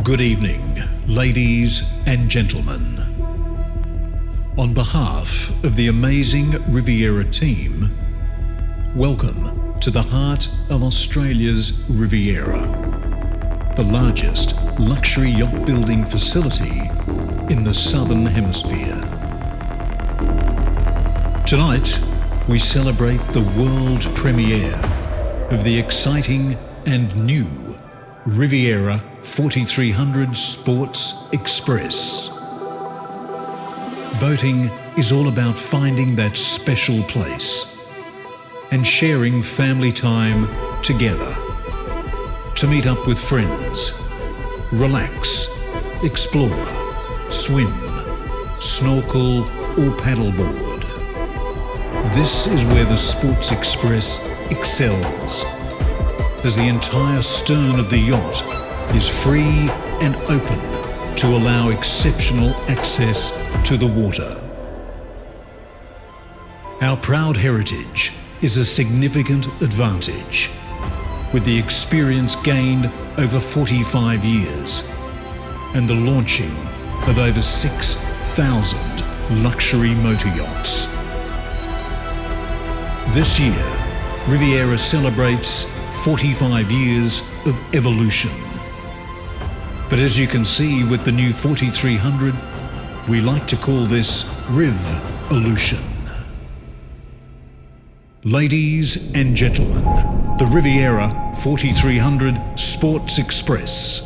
Good evening, ladies and gentlemen. On behalf of the amazing Riviera team, welcome to the heart of Australia's Riviera, the largest luxury yacht building facility in the Southern Hemisphere. Tonight, we celebrate the world premiere of the exciting and new Riviera 4300 Sports Express. Boating is all about finding that special place and sharing family time together. To meet up with friends, relax, explore, swim, snorkel or paddleboard. This is where the Sports Express excels, as the entire stern of the yacht is free and open to allow exceptional access to the water. Our proud heritage is a significant advantage, with the experience gained over 45 years and the launching of over 6,000 luxury motor yachts. This year, Riviera celebrates 45 years of evolution. But as you can see with the new 4300, we like to call this Riv-olution. Ladies and gentlemen, the Riviera 4300 Sports Express.